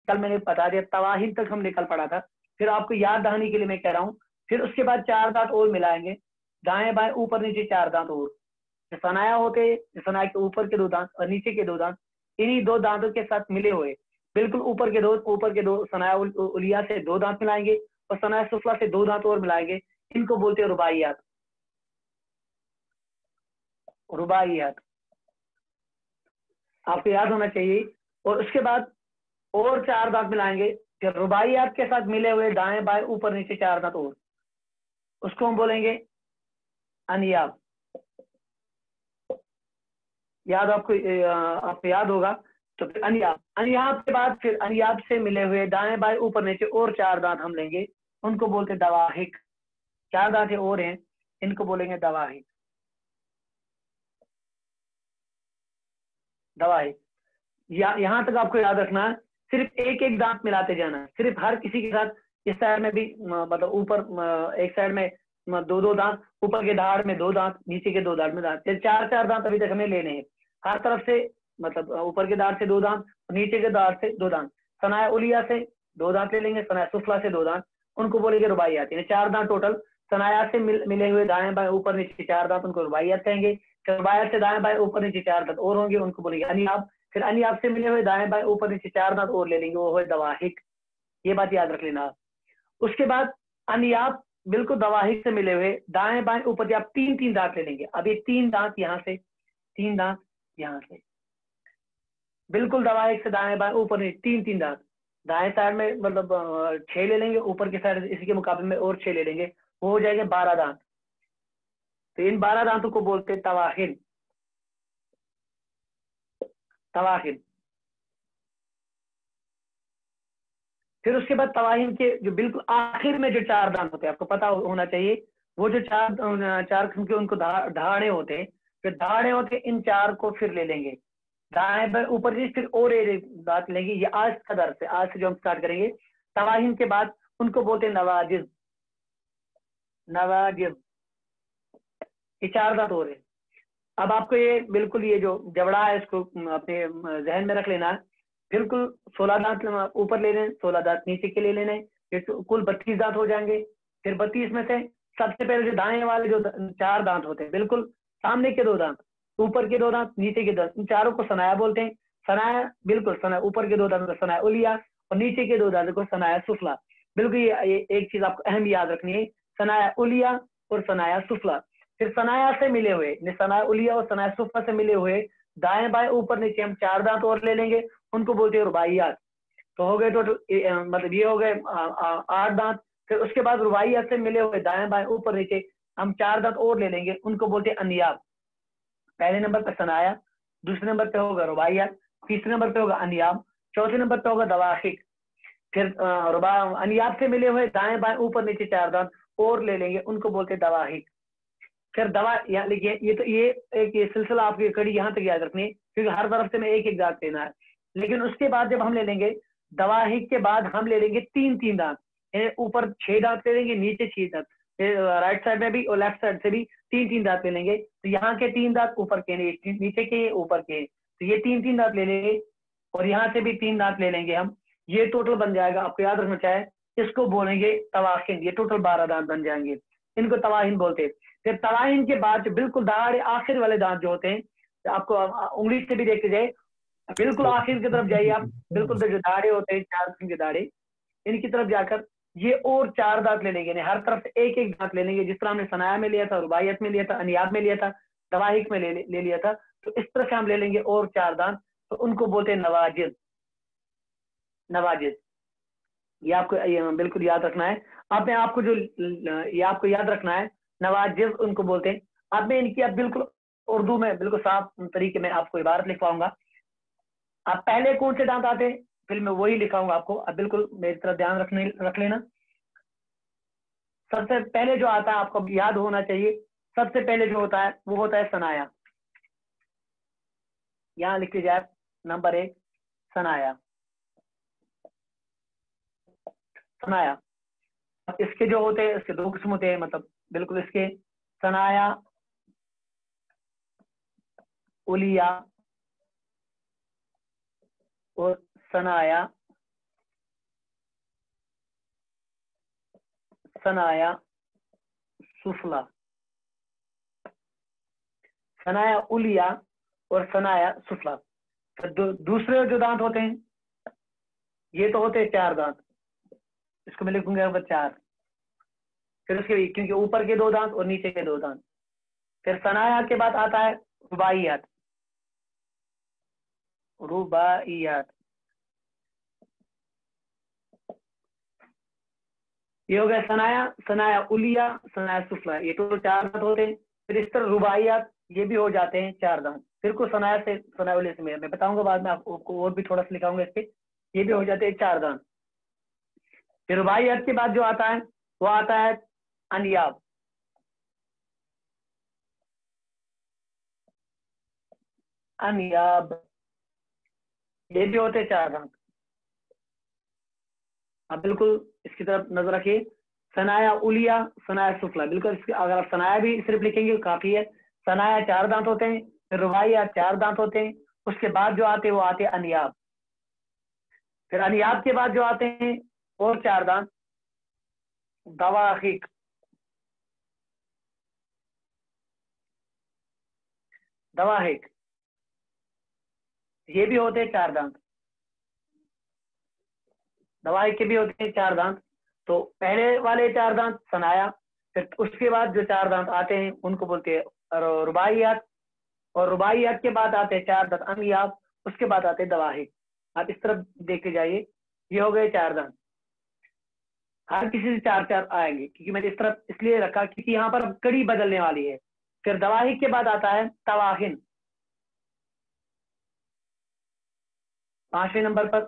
کل میں نے بتا دیا تواہن تک ہم نے کل پڑھا تھا. پھر آپ کو یاد دہانی کے لیے میں کہہ رہا ہوں. پھر اس کے بعد 4 دانت اور ملائیں گے, دائیں بائیں اوپر نیچے 4 دانت اور. ثنایا ہوتے ثنایا کے اوپر کے 2 دانت اور نیچے کے 2 دانت, انہی 2 دانتوں کے ساتھ ملے ہوئے بالکل اوپر کے 2 ثنایا الیہ سے 2 دانت ملائیں گے اور ثنایا سفلی سے 2 دانت اور ملائیں گے. ان کو بولتے ہیں رباعیات. رباعیات آپ کو یاد ہونا چاہیے. اور اس کے بعد اور 4 دانت ملائیں گے. پھر رباعیات کے ساتھ ملے ہوئے دائیں بائیں اوپر نیچے 4 دانت اور, اس کو ہم بولیں گے انیاب. یاد آپ کو یاد ہوگا تو پھر انیاب کے بعد پھر انیاب سے ملے ہوئے دائیں بائیں اوپر نیچے اور 4 دانت ہم لیں گے, ان کو بولتے دواحق. 4 دانتیں اور ہیں, ان کو بولیں گے دواحق. یہاں تک آپ کو یاد رکھنا ہے, صرف ایک ایک دانت ملاتے جانا, صرف ہر کسی کے ساتھ. اس سائڈ میں بھی مطلب اوپر ایک سائڈ میں 2 دانت, اوپر کے دھاڑ میں 2 دانت, نیچے کے 2 دانت میں دانت, 4 دانت ابھی تک ہمیں لینے ہیں. ہر طرف سے مطلب اوپر کے دھاڑ سے 2 دانت, نیچے کے دھاڑ سے 2 دانت. ثنایا الیہ سے 2 دانت لے لیں گے, ثنایا سفلی سے 2 دانت, ان کو بولیں گے رباعیات. یعنی 4 دانت ٹوٹل. ثنایا سے ملے ہوئے دائیں بائیں اوپر نیچے 4 دانت, ان کو رباعیات کہیں گے. رباعیات سے دائیں بائیں اوپر نیچے 4 دانت اور ہوں گے, ان کو بولیں گے انیاب. پھر انیاب سے ملے ہوئے دائیں بائیں اوپر نیچے 4 دانت اور لے لیں گے, وہ ہوئے دواحق. یہ بات یاد رکھ لینا. اس کے بعد انیاب بالکل دواحق سے ملے ہوئے دائیں بائیں اوپر آپ 3 دانت لے لیں گے. اب یہ 3 دانت یہاں سے, 3 دانت یہاں سے, بالکل دواحق سے دائیں بائیں اوپر نیچے 3 دانت. دائیں سائڈ میں مطلب 6 لے لیں گے, اوپر کے سائڈ اسی کے مقابلے میں اور 6 لے لیں گے, وہ ہو جائے گے 12 دانت. تو ان 12 دانتوں کو بولتے ہیں تواحن. تواحن. پھر اس کے بعد تواہن کے جو بالکل آخر میں جو 4 دانت ہوتے ہیں, آپ کو پتا ہونا چاہیے, وہ جو 4 قسم کے ان کو دھاڑے ہوتے ہیں, جو دھاڑے ہوتے ہیں ان 4 کو پھر لے لیں گے دائیں بائیں اوپر جی. پھر اور ایک دانت لیں گے. یہ آج کا درس ہے, آج سے جو ہم سٹارٹ کریں گے. تواہن کے بعد ان کو بولتے ہیں نواجز. نواجز یہ 4 دانت ہو رہے ہیں. اب آپ کو یہ بالکل یہ جو جبڑا ہے اس کو اپنے ذہن میں رکھ لینا ہے. بالکل 16 دانت اوپر لے لیں, 16 دانت نیچے کے لے لینے, کل 32 دانت ہو جائیں گے. پھر 32 میں سے سب سے پہلے جو دائیں والے جو 4 دانت ہوتے ہیں, بالکل سامنے کے 2 دانت, اوپر کے 2 دانت, نیچے کے 2 دانت, ان چاروں کو ثنایا بولتے ہیں. ثنایا بالکل ثنایا اوپر کے 2 دانت کو ثنایا الیہ اور نیچے کے 2 دانت کو ثنایا سفلی. بالکل یہ ایک چیز آپ کو اہم یاد رکھنی ہے, ثنایا الیہ اور ثنایا سفلی. پھر ثنایا سے ملے ہوئے ثنایا الیہ اور ثنایا سفلی سے ملے ہوئے دائیں بائیں اوپر نیچے ہم 4 دانت اور لے لیں گے, ان کو بولتے ہیں رباعیات. تو ہو گئے ٹوٹل مطلب یہ ہو گئے 8 دانت. پھر اس کے بعد رباعیات سے ملے ہوئے دائیں بائیں اوپر نیچے ہم 4 دانت اور لے لیں گے, ان کو بولتے ہیں انیاب. پہلے نمبر پہ ثنایا, دوسرے نمبر پہ ہوگا رباعیات, تیسرے نمبر پہ ہوگا انیاب, چوتھے نمبر پہ ہوگا دواحق. پھر انیاب سے ملے ہوئے دائیں بائیں اوپر نیچے 4 دانت اور لے لیں گے, ان کو بولتے ہیں دواحق. پھر لکھیے, یہ تو یہ ایک سلسلہ آپ کی کڑی یہاں تک یاد رکھنی ہے, کیونکہ ہر طرف سے میں ایک ایک دانت لینا ہے. لیکن اس کے بعد جب ہم لے لیں گے دواحق کے بعد ہم لے لیں گے 3 دانت, اوپر 6 دانت لے لیں گے, نیچے 6 دانت, رائٹ سائڈ میں بھی اور لیفٹ سائڈ سے بھی 3 دانت لے لیں گے. تو یہاں کے 3 دانت اوپر کے, نیچے کے اوپر کے, تو یہ 3 دانت لے لیں گے, اور یہاں سے بھی 3 دانت لے لیں گے ہم. یہ ٹوٹل بن جائے گا, آپ کو یاد رکھنا چاہے, اس کو بولیں گے تواہن. یہ ٹوٹل 12 دانت بن جائیں گے, ان کو تواہن بولتے ہیں. پھر تواہن کے بعد جو بالکل دہاڑے آخر والے دانت جو ہوتے ہیں, آپ کو انگلی سے بھی دیکھتے جائے, بالکل آخر کی طرف جائیے آپ, بالکل جو داڑے ہوتے ہیں 4 قسم کے داڑے, ان کی طرف جا کر یہ اور 4 دانت لے لیں گے, ہر طرف سے ایک ایک دانت لے لیں گے, جس طرح ہم نے ثنایا میں لیا تھا, رباعیات میں لیا تھا, انیاب میں لیا تھا, دواحق میں لے لیا تھا. تو اس طرح سے ہم لے لیں گے اور 4 دانت, تو ان کو بولتے ہیں نواجز. نواجز یہ آپ کو بالکل یاد رکھنا ہے. آپ کو جو یہ آپ کو یاد رکھنا ہے, نواجز ان کو بولتے ہیں. اب میں ان کی اب بالکل اردو میں بالکل صاف طریقے میں آپ کو عبارت لکھواؤں گا. اب پہلے کون سے دانت آتے ہیں, پھر میں وہی لکھاؤں گا آپ کو. اب بالکل میری طرف دھیان رکھ لینا. سب سے پہلے جو آتا ہے آپ کو یاد ہونا چاہیے, سب سے پہلے جو ہوتا ہے وہ ہوتا ہے ثنایا. یہاں لکھ لیجیے آپ, نمبر 1 ثنایا. ثنایا اس کے جو ہوتے ہیں, اس کے 2 قسم ہوتے ہیں, مطلب بالکل اس کے ثنایا الیہ اور ثنایا सनाया सुफला, सनाया उलिया और सनाया सुफला। तो दूसरे जो दांत होते हैं ये तो होते हैं 4 दांत, इसको मैं लिखूंगा यहाँ पर 4। फिर उसके क्योंकि ऊपर के 2 दांत और नीचे के 2 दांत। फिर सनाया के बाद आता है रुबाइयात, रुबाइयात ये हो गया सनाया, सनाया उलिया, सनाया सुफला, ये टोटल 4 दांत होते हैं। फिर इस तरह रुबाइयात ये भी हो जाते हैं 4 दांत। फिर को सनाया से सनाया उलिया से मैं बताऊंगा बाद में आपको और भी थोड़ा सा लिखाऊंगा इस पे, ये भी हो जाते हैं 4 दांत। फिर रुबाइयात के बाद जो आता है वो आता है अनियाब, अनियाब ये भी होते हैं 4 दांत। आप बिल्कुल इसकी तरफ नजर रखिए, सनाया उलिया, सनाया सुफला, बिल्कुल अगर आप सनाया भी सिर्फ लिखेंगे काफी है। सनाया 4 दांत होते हैं, फिर रुबाइया 4 दांत होते हैं, उसके बाद जो आते हैं वो आते हैं अनियाब। फिर अनियाब के बाद जो आते हैं और 4 दांत, दवाहिक, दवाहिक ये भी होते हैं 4 दांत, दवाहिक के भी होते हैं 4 दांत। तो पहले वाले 4 दांत सनाया, फिर उसके बाद जो 4 दांत आते हैं उनको बोलते हैं रुबाइयात, और रुबाइयात के बाद आते हैं 4 दांत अनियाब, उसके बाद आते हैं दवाहिक। आप इस तरफ देखते जाइए, ये हो गए 4 दांत। हर किसी से 4-4 आएंगे, क्योंकि मैंने इस तरफ इसलिए रखा क्योंकि यहाँ पर कड़ी बदलने वाली है। फिर दवाहिक के बाद आता है तवाहिन, 5वें नंबर पर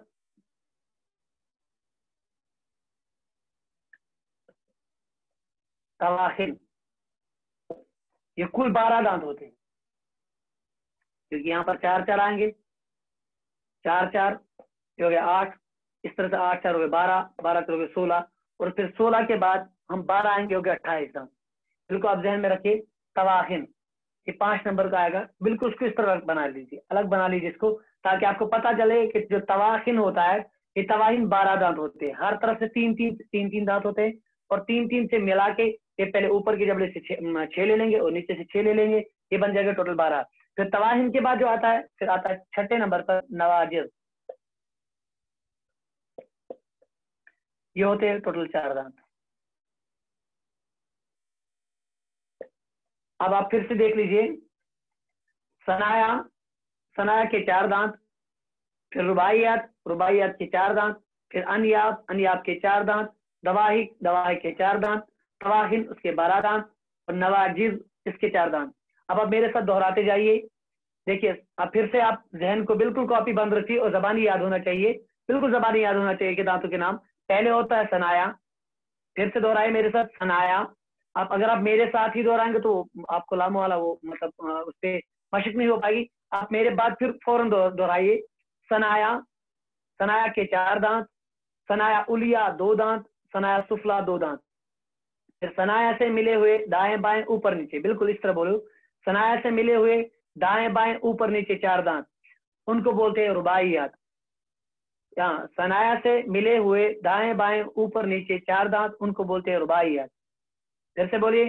तवाहिन, ये कुल 12 दांत होते हैं, क्योंकि यहाँ पर 4-4 आएंगे, 4-4 हो गया 8, इस तरह से 8-4 हो गए 12, 12 हो गए 16, और फिर 16 के बाद हम 12 आएंगे, हो गया 28 दांत। बिल्कुल आप ध्यान में रखिए, तवाहिन ये 5 नंबर का आएगा। बिल्कुल उसको इस तरह बना लीजिए, अलग बना लीजिए इसको, ताकि आपको पता चले कि जो तवाहिन होता है ये तवाहिन 12 दांत होते हैं, हर तरफ से 3-3 दांत होते हैं, और 3-3 से मिला के ये पहले ऊपर की जबड़े से 6 ले लेंगे और नीचे से 6 ले लेंगे, ये बन जाएगा टोटल 12। फिर तवाहिन के बाद जो आता है फिर आता है 6ठे नंबर पर नवाजिर, ये होते हैं टोटल 4 दांत। अब आप फिर से देख लीजिए, सनाया, सनाया के 4 दांत, फिर रुबाइयात, रुबाइयात के 4 दांत, फिर अनियाब, अनियाब के 4 दांत, दवाहिक, दवाहिक के 4 दांत, तवाहिन उसके 12 दांत, और नवाजिज इसके 4 दांत। अब आप मेरे साथ दोहराते जाइए, देखिए अब फिर से आप जहन को बिल्कुल कॉपी बंद रखिए और जबानी याद होना चाहिए, बिल्कुल जबानी याद होना चाहिए कि दांतों के नाम। पहले होता है सनाया, फिर से दोहराए मेरे साथ सनाया। आप अगर आप मेरे साथ ही दोहराएंगे तो आपको लामो वाला वो मतलब उस पर मशक नहीं हो पाएगी। आप मेरे बाद फिर फौरन दोहराइए, सनाया, सनाया के 4 दांत, सनाया उलिया 2 दांत, सनाया सुफला 2 दांत। फिर सनाया से मिले हुए दाएं बाएं ऊपर नीचे, बिल्कुल इस तरह बोलो, सनाया से मिले हुए दाएं बाएं ऊपर नीचे 4 दांत, उनको बोलते हैं रुबाइयात। यहाँ सनाया से मिले हुए दाएं बाएं ऊपर नीचे 4 दांत, उनको बोलते हैं रुबाइयात। फिर से बोलिए,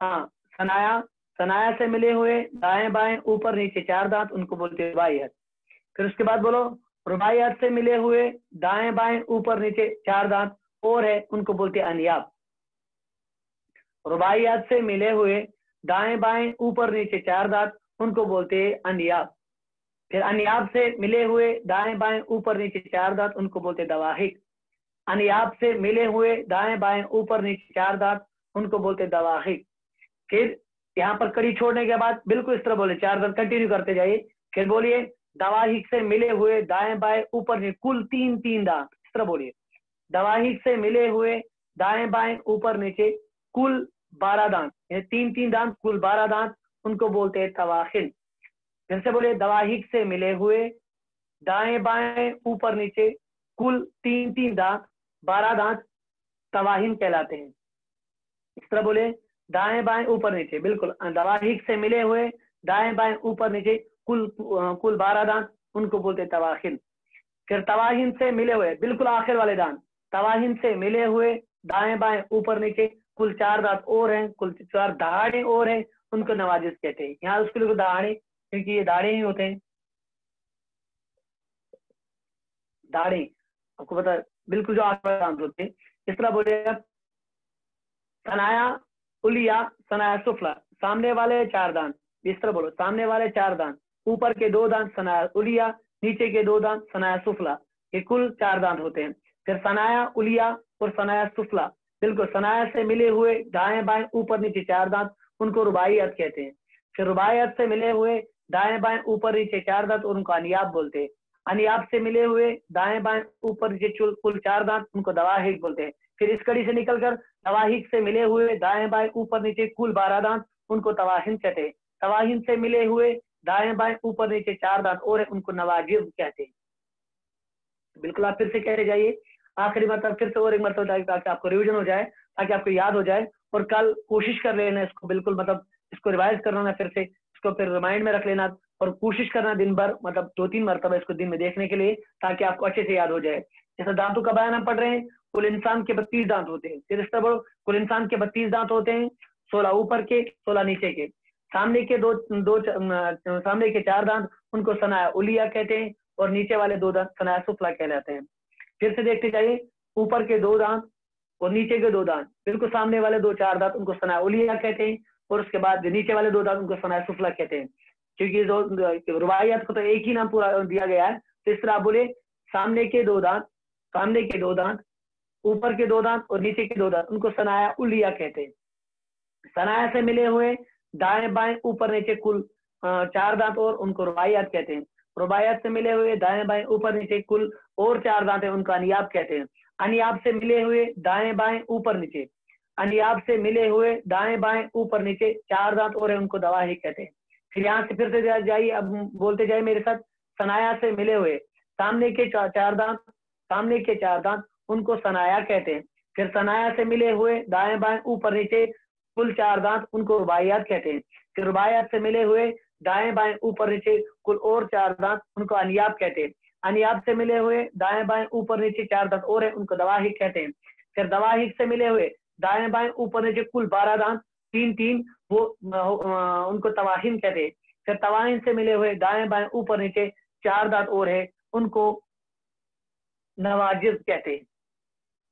हाँ, सनाया, सनाया से मिले हुए दाएं बाएं ऊपर नीचे 4 दांत, उनको बोलते हैं रुबाइयात। फिर उसके बाद बोलो, रुबाइयात से मिले हुए दाएं बाएं ऊपर नीचे 4 दांत और है, उनको बोलते हैं अनियाब। रुबाइयात से मिले हुए दाएं बाएं ऊपर नीचे 4 दांत, उनको बोलते हैं अनियाब। फिर अनियाब से मिले हुए दाएं बाएं ऊपर नीचे 4 दांत, उनको बोलते हैं दवाहिक। अनियाब से मिले हुए दाएं बाएं ऊपर नीचे 4 दांत, उनको बोलते हैं दवाहिक। फिर यहाँ पर कड़ी छोड़ने के बाद बिल्कुल इस तरह बोले, 4 दांत कंटिन्यू करते जाइए। फिर बोलिए, दवाहिक से मिले हुए दाएं बाएं ऊपर नीचे कुल 3-3 दांत, इस तरह बोलिए, दवाहिक से मिले हुए दाएं बाएं ऊपर नीचे कुल 12 दांत, 3-3 दांत कुल 12 दांत, उनको बोलते हैं तवाहिन। फिर से बोलिए, दवाहिक से मिले हुए दाएं बाएं ऊपर नीचे कुल 3-3 दांत 12 दांत तवाहिन कहलाते हैं। इस तरह बोले, दाएं बाएं ऊपर नीचे, बिल्कुल दवाहिक से मिले हुए दाएं बाएं ऊपर नीचे कुल 12 दांत, उनको बोलते हैं तवाहिन। फिर तवाहिन से मिले हुए, बिल्कुल आखिर वाले दांत, तवाहिन से मिले हुए दाएं बाएं ऊपर नीचे कुल 4 दांत और हैं, कुल 4 दहाड़े और हैं, उनको नवाजिज कहते हैं। यहाँ उसके लिए दहाड़े, क्योंकि ये दाढ़े ही होते हैं, दाढ़े आपको पता बिल्कुल जो आगे दांत होते हैं। इस तरह बोलेगा सनाया उलिया सनाया सुफला, सामने वाले 4 दांत, इस तरह बोलो सामने वाले 4 दांत, ऊपर के 2 दांत सनाया उलिया, नीचे के 2 दांत सनाया सुफला, ये कुल 4 दांत होते हैं। फिर सनाया उलिया और सनाया सुफला, बिल्कुल सनाया से मिले हुए दाएं बाएं ऊपर नीचे 4 दांत, उनको रुबाइयत कहते हैं। फिर रुबाइयत से मिले हुए दाएं बाएं ऊपर नीचे 4 दांत, और उनको अनियाब बोलते हैं। अनियाब से मिले हुए दाएं बाएं ऊपर नीचे कुल 4 दांत, उनको दवाहिक बोलते हैं। फिर इस कड़ी से निकलकर तवाहिक से मिले हुए दाएं बाएं ऊपर नीचे कुल 12 दांत, उनको तवाहिन कहते हैं। तवाहिन से मिले हुए दाएं बाएं ऊपर नीचे 4 दांत और है, उनको नवाजिब कहते हैं। बिल्कुल आप फिर से कह रहे जाइए, आखिरी मतलब फिर से और एक मतलब ताकि आपको रिविजन हो जाए, ताकि आपको याद हो जाए, और कल कोशिश कर लेना इसको, बिल्कुल मतलब इसको रिवाइज करना, फिर से इसको फिर रिमाइंड में रख लेना, और कोशिश करना दिन भर मतलब 2-3 मरतबा इसको दिन में देखने के लिए, ताकि आपको अच्छे से याद हो जाए। जैसे दांतों का बयान हम पढ़ रहे हैं, कुल इंसान के 32 दांत होते हैं। फिर इस तरह बोलो, कुल इंसान के 32 दांत होते हैं, 16 ऊपर के 16 नीचे के। सामने के सामने के 4 दांत, उनको सनाया उलिया कहते हैं, और नीचे वाले 2 दांत सनाया सुफला कहलाते हैं। फिर से देखते जाइए, ऊपर के 2 दांत और नीचे के 2 दांत, बिल्कुल सामने वाले 4 दांत, उनको सनाया उलिया कहते हैं, और उसके बाद नीचे वाले 2 दांत उनको सनाया सुफला कहते हैं। क्योंकि रुबाइयत को तो एक ही नाम पूरा दिया गया है, तो इस तरह आप बोले सामने के 2 दांत, सामने के 2 दांत, ऊपर के 2 दांत और नीचे के 2 दांत, उनको सनाया उलिया कहते हैं। सनाया से मिले हुए दाएं बाएं ऊपर नीचे कुल 4 दांत और, उनको रुबाइयत कहते हैं। रुबाइयत से मिले हुए दाएं बाएं ऊपर नीचे कुल और 4 दांत है, उनको अनियाब कहते हैं। अनियाब से मिले हुए दाएं बाएं ऊपर नीचे, अनियाब से मिले हुए दाएं बाएं ऊपर नीचे 4 दांत और है, उनको दवाही कहते हैं। फिर यहाँ से फिर से जाइए, अब बोलते जाइए मेरे साथ, सनाया से मिले हुए सामने के 4 दांत, सामने के 4 दांत, उनको सनाया कहते हैं। फिर सनाया से मिले हुए दाएं बाएं ऊपर नीचे कुल 4 दांत, उनको रुबाइयत कहते हैं। फिर रुबाइयत से मिले हुए दाएं बाएं ऊपर नीचे कुल और 4 दांत, उनको अनियाब कहते हैं। अनियाब से मिले हुए दाएं बाएं ऊपर नीचे 4 दांत और है, उनको दवाहिक कहते हैं। फिर दवाहिक से मिले हुए दाएं बाएं ऊपर नीचे कुल 12 दांत, 3-3, वो उनको तवाहिन कहते हैं। फिर तवाहिन से मिले हुए दाएं बाएं ऊपर नीचे 4 दांत और है, उनको नवाजिब कहते हैं।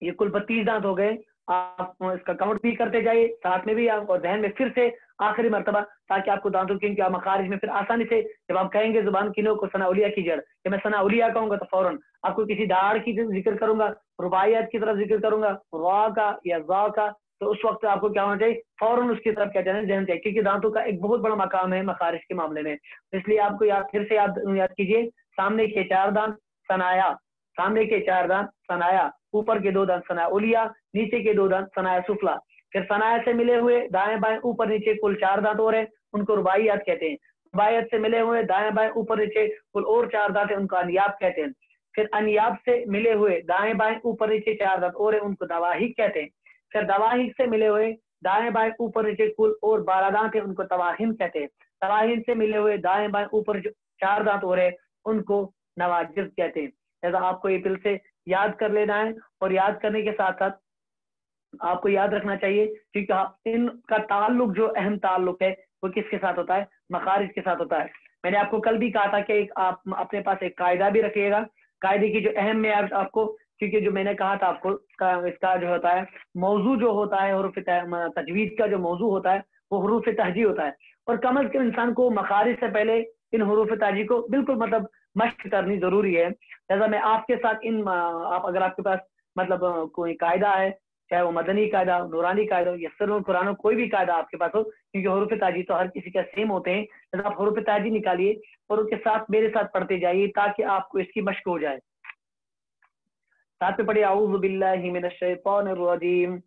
ये कुल 32 दांत हो गए। आप इसका काउंट भी करते जाइए साथ में भी, आप और ध्यान में फिर से आखिरी मर्तबा, ताकि आपको दांतों की मखारिज में फिर आसानी से, जब आप कहेंगे जुबान किनो को सनाउलिया की जड़, जब मैं सनाउलिया कहूंगा तो फौरन आपको किसी दाढ़ की जिक्र करूंगा, रुबाइयत की तरफ जिक्र करूंगा, रा का या जा का, तो उस वक्त आपको क्या होना चाहिए, फौरन उसकी तरफ क्या जाना चाहिए, क्योंकि दांतों का एक बहुत बड़ा मकाम है मखारिज के मामले में। इसलिए आपको फिर से याद कीजिए, सामने के 4 दांत सनाया, सामने के 4 दांत सनाया, ऊपर के 2 दांत सनाया उलिया, नीचे के 2 दांत सनाया सुफला। फिर सनाया से मिले हुए दाएं बाएं ऊपर नीचे कुल 4 दांत और है, उनको रुबाइयत कहते हैं। रुबाइयत से मिले हुए दाएं बाएं ऊपर नीचे कुल और 4 दांत है, उनको अनियाब कहते हैं। फिर अनियाब से मिले हुए दाएं बाएं ऊपर नीचे 4 दांत और है, उनको दवाहिक कहते हैं। फिर दवाहिक से मिले हुए दाएं बाएं ऊपर नीचे कुल और 12 दांत है, उनको तवाहिन कहते हैं। तवाहिन से मिले हुए दाएं बाएं ऊपर 4 दांत और है, उनको नवाजिब कहते हैं। ऐसा आपको ये फिर से याद कर लेना है, और याद करने के साथ साथ आपको याद रखना चाहिए क्योंकि इनका ताल्लुक, जो अहम ताल्लुक है, वो किसके साथ होता है, मखारिज के साथ होता है। मैंने आपको कल भी कहा था कि आप अपने पास एक कायदा भी रखिएगा। कायदे की जो अहम में आपको, क्योंकि जो मैंने कहा था आपको, इसका जो होता है मौजू, जो होता है हुरूफ तजवीद का जो मौजू होता है, वो हुरूफ तहजी होता है। और कम अज कम इंसान को मखारिज से पहले इन हुरूफ तहजी को बिल्कुल मतलब मश्क करनी जरूरी है। जैसा मैं आपके साथ आप अगर आपके पास मतलब कोई कायदा है, चाहे वो मदनी कायदा, नूरानी कायदा, यस्सर कुरान, कोई भी कायदा आपके पास हो, क्योंकि हुरूफ ताजी तो हर किसी का सेम होते हैं, तो आप हुरूफ ताजी निकालिए और उसके साथ मेरे साथ पढ़ते जाइए, ताकि आपको इसकी मश्क हो जाए। साथ में पढ़िए, अऊज़ु बिल्लाहि मिनश शैतानिर रजीम,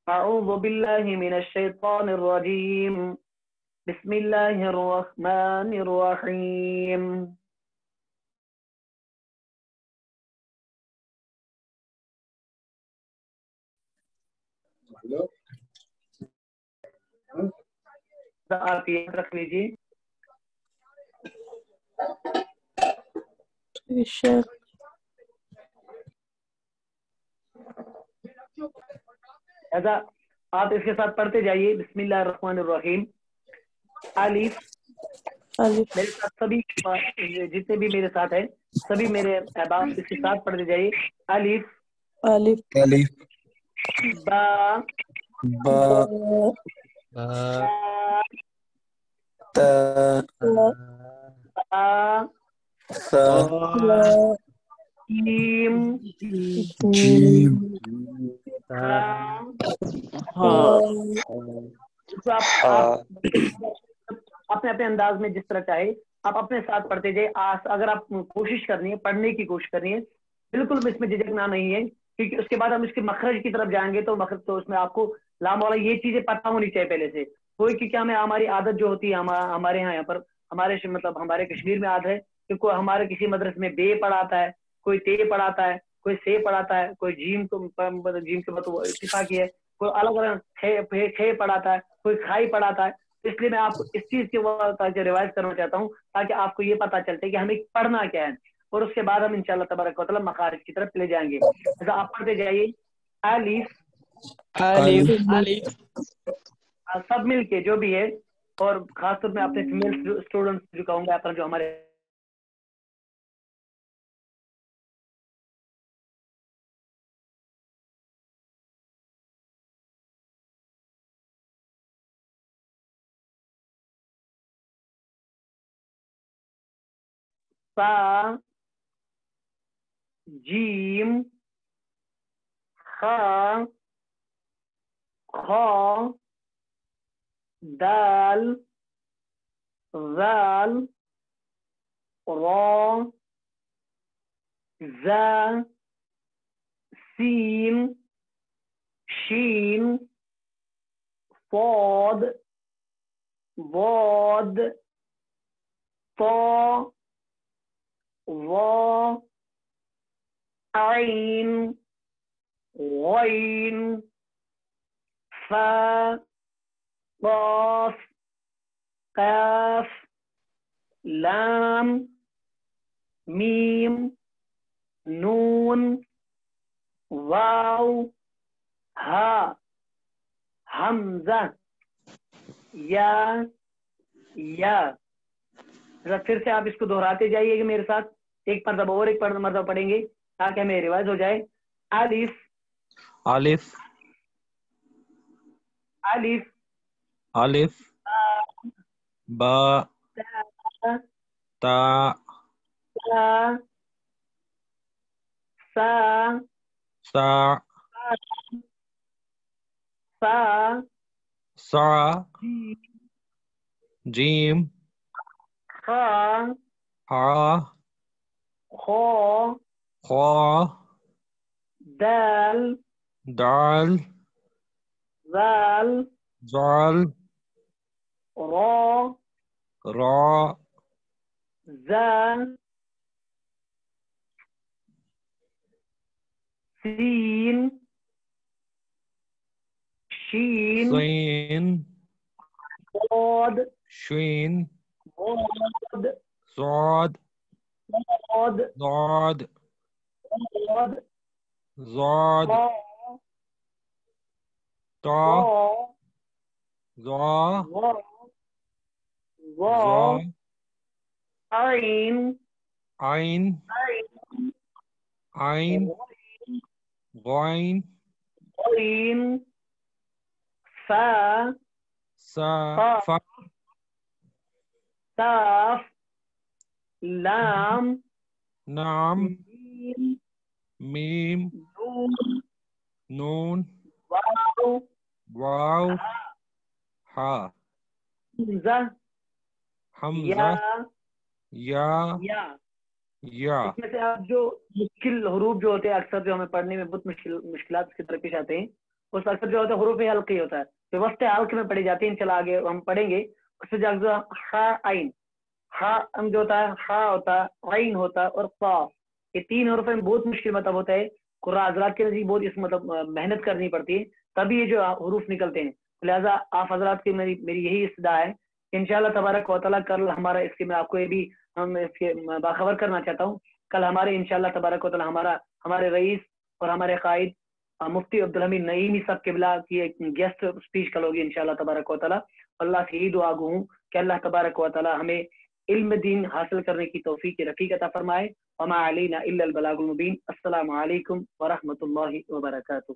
अऊज़ु बिल्लाहि मिनश शैतानिर रजीम, बिस्मिल्लाहिर रहमानिर रहीम। आप याद रख लीजिए। ایسا آپ اس کے ساتھ پڑھتے جائیے بسم اللہ الرحمن الرحیم. الف میرے ساتھ سبھی جتنے بھی میرے ساتھ ہیں سبھی میرے احباب اس کے ساتھ پڑھتے جائیے. الف با تا جیم اپنے اپنے انداز میں جس طرح چاہے آپ اپنے ساتھ پڑھتے جائے. اگر آپ کوشش کرنی ہے پڑھنے کی کوشش کرنی ہے بالکل اس میں جھجکنا نہیں ہے, کیونکہ اس کے بعد ہم اس کے مخرج کی طرف جائیں گے تو مخرج تو اس میں آپ کو لام والا یہ چیزیں پتہ ہونی چاہیے پہلے سے کوئی, کیونکہ ہماری عادت جو ہوتی ہے ہمارے یہاں پر ہمارے کشمیر میں عادت ہے کہ کوئی ہمارے کسی مدرسے میں بے پڑھاتا ہے, کوئی تے پڑھاتا ہے, کوئی سے پڑھاتا ہے, کوئی جیم کے اتفاقی ہے, کوئی الگ الگ کھے پڑھاتا ہے, کوئی کھائی پڑھاتا ہے. اس لیے میں آپ کو اس چیز کے روایت کرنا چاہتا ہوں تاکہ آپ کو یہ پتہ چلتے کہ ہمیں پڑھنا کیا ہے, اور اس کے بعد ہم انشاءاللہ تبارک و تعالی مخارج کی طرف لے جائیں گے. ایسا آپ پڑھتے جائیے الف سب مل کے جو بھی ہے, اور خاص طور میں اپنے فیمیل اسٹوڈنٹس جو کہوں گا اپنا جو ہمارے سا جیم خا خا دال ذال را زا سین شین صاد ضاد طا ظا عین غین فا قاف قاف لام میم نون واو ہا حمزہ یا پھر سے آپ اس کو دہراتے جائیے کہ میرے ساتھ ایک مرتبہ اور ایک مرتبہ پڑھیں گے تاکہ ہمیں روایت ہو جائے. الف با تا سا جیم خا خا دال ذال را زا سین شین صاد صاد طا ظا عین غین فا کاف لام میم نون واو ہا حمزہ یا. اس میں سے آپ جو مشکل حروف جو ہوتے ہیں اکثر جو ہمیں پڑھنے میں بہت مشکلات کی طرف پیش آتے ہیں اس اکثر جو ہوتا ہے حروف حلقی ہوتا ہے جو وسط حلق میں پڑھی جاتی ہیں. چلا آگے ہم پڑھیں گے اس سے جو خا عین خا جو ہوتا ہے خا ہوتا ہے عین ہوتا ہے اور قاف, یہ تین حروف میں بہت مشکل مطلب ہوتا ہے. قراء حضرات کے نزدیک بہت اس محنت کرنی پڑتی ہے تبھی یہ جو حروف نکلتے ہیں. لہٰذا آپ حضرات کی میری یہی استدعا ہے کہ انشاءاللہ تبارک و تعالیٰ کل ہمارا اس کے میں آپ کو یہ بھی ہم اس کے باخبر کرنا چاہتا ہوں. کل ہمارے انشاءاللہ تبارک و تعالیٰ ہمارے رئیس اور ہمارے قائد مفتی عبدالحمید نعیمی صاحب قبلہ کی ایک گیسٹ اسپیچ کل ہوگی انشاءاللہ تبارک و تعالی. اللہ سے یہی دعا گو ہوں کہ اللہ تبارک و تعالی ہمیں علم دین حاصل کرنے کی توفیق رفیق عطا فرمائے. وما علینا الا البلاغ المبین. السلام علیکم ورحمۃ اللہ وبرکاتہ.